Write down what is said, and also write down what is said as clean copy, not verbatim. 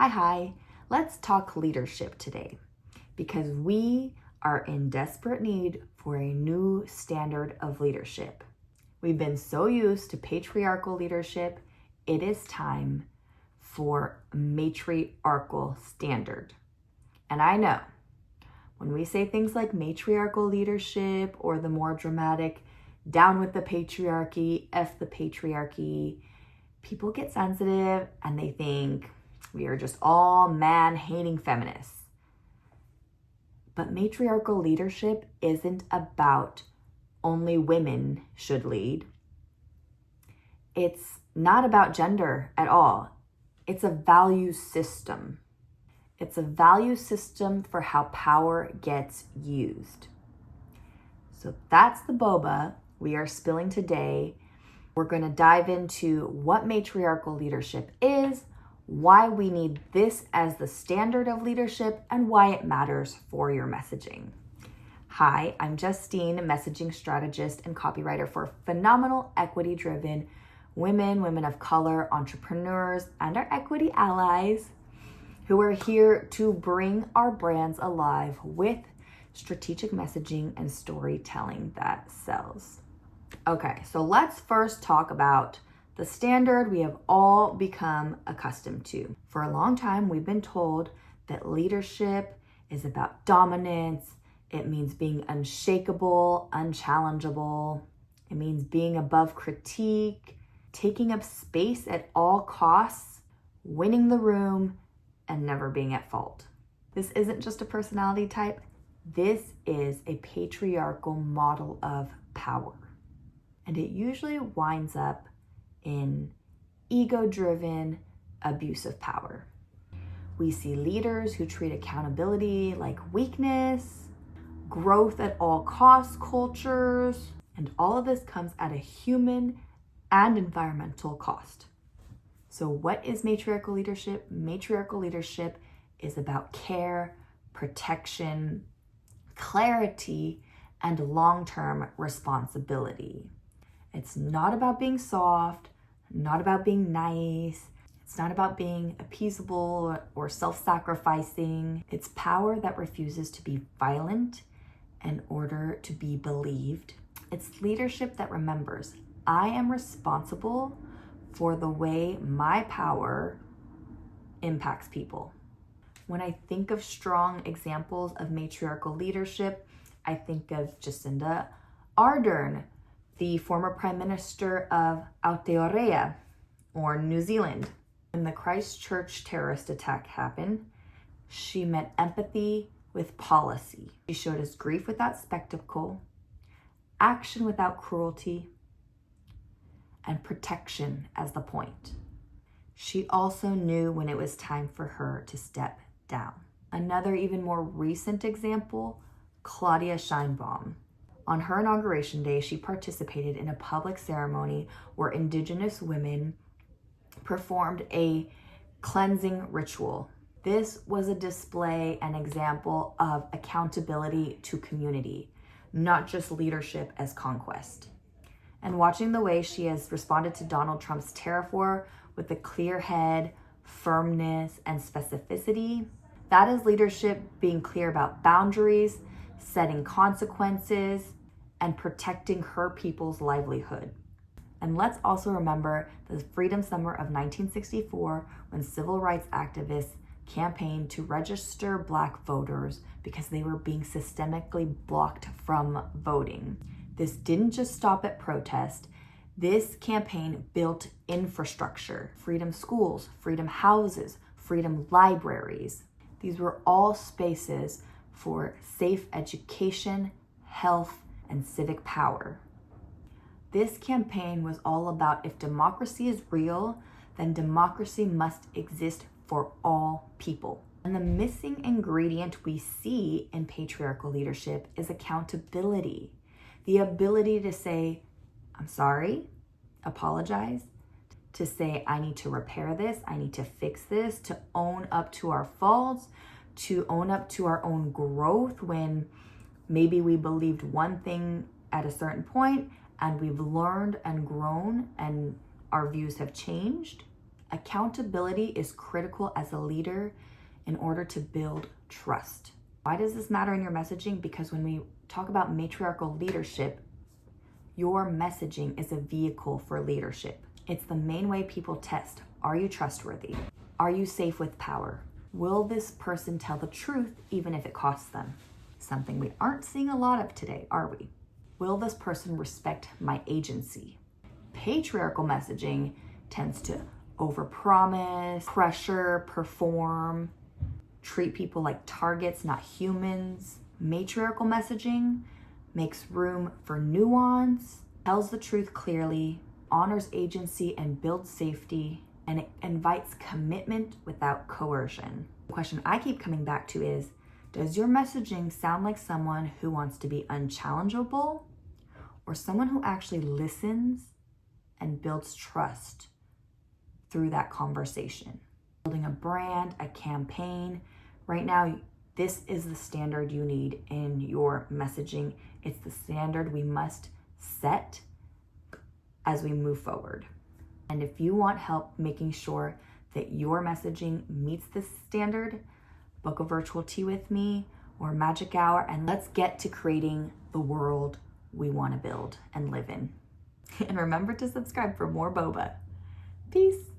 Hi. Let's talk leadership today because we are in desperate need for a new standard of leadership. We've been so used to patriarchal leadership, it is time for a matriarchal standard. And I know when we say things like matriarchal leadership or the more dramatic, down with the patriarchy, F the patriarchy, people get sensitive and they think we are just all man-hating feminists. But matriarchal leadership isn't about only women should lead. It's not about gender at all. It's a value system. It's a value system for how power gets used. So that's the boba we are spilling today. We're going to dive into what matriarchal leadership is, why we need this as the standard of leadership, and why it matters for your messaging. Hi, I'm Justine, messaging strategist and copywriter for phenomenal equity-driven women of color, entrepreneurs, and our equity allies who are here to bring our brands alive with strategic messaging and storytelling that sells. Okay, so let's first talk about the standard we have all become accustomed to. For a long time, we've been told that leadership is about dominance. It means being unshakable, unchallengeable. It means being above critique, taking up space at all costs, winning the room, and never being at fault. This isn't just a personality type. This is a patriarchal model of power. And it usually winds up in ego-driven abuse of power. We see leaders who treat accountability like weakness, growth at all costs cultures, and all of this comes at a human and environmental cost. So what is matriarchal leadership? Matriarchal leadership is about care, protection, clarity, and long-term responsibility. It's not about being soft, not about being nice. It's not about being appeasable or self-sacrificing. It's power that refuses to be violent in order to be believed. It's leadership that remembers, I am responsible for the way my power impacts people. When I think of strong examples of matriarchal leadership, I think of Jacinda Ardern, the former Prime Minister of Aotearoa, or New Zealand. When the Christchurch terrorist attack happened, she met empathy with policy. She showed us grief without spectacle, action without cruelty, and protection as the point. She also knew when it was time for her to step down. Another even more recent example, Claudia Scheinbaum. On her inauguration day, she participated in a public ceremony where Indigenous women performed a cleansing ritual. This was a display and example of accountability to community, not just leadership as conquest. And watching the way she has responded to Donald Trump's tariff war with a clear head, firmness, and specificity, that is leadership being clear about boundaries, setting consequences, and protecting her people's livelihood. And let's also remember the Freedom Summer of 1964 when civil rights activists campaigned to register Black voters because they were being systemically blocked from voting. This didn't just stop at protest. This campaign built infrastructure, freedom schools, freedom houses, freedom libraries. These were all spaces for safe education, health, and civic power. This campaign was all about if democracy is real, then democracy must exist for all people. And the missing ingredient we see in patriarchal leadership is accountability. The ability to say, I'm sorry, apologize, to say, I need to repair this, I need to fix this, to own up to our faults, to own up to our own growth when maybe we believed one thing at a certain point and we've learned and grown and our views have changed. Accountability is critical as a leader in order to build trust. Why does this matter in your messaging? Because when we talk about matriarchal leadership, your messaging is a vehicle for leadership. It's the main way people test. Are you trustworthy? Are you safe with power? Will this person tell the truth even if it costs them? Something we aren't seeing a lot of today, are we? Will this person respect my agency? Patriarchal messaging tends to overpromise, pressure, perform, treat people like targets, not humans. Matriarchal messaging makes room for nuance, tells the truth clearly, honors agency and builds safety, and it invites commitment without coercion. The question I keep coming back to is, does your messaging sound like someone who wants to be unchallengeable or someone who actually listens and builds trust through that conversation? Building a brand, a campaign. Right now, this is the standard you need in your messaging. It's the standard we must set as we move forward. And if you want help making sure that your messaging meets this standard, book a virtual tea with me or magic hour, and let's get to creating the world we want to build and live in. And remember to subscribe for more boba. Peace.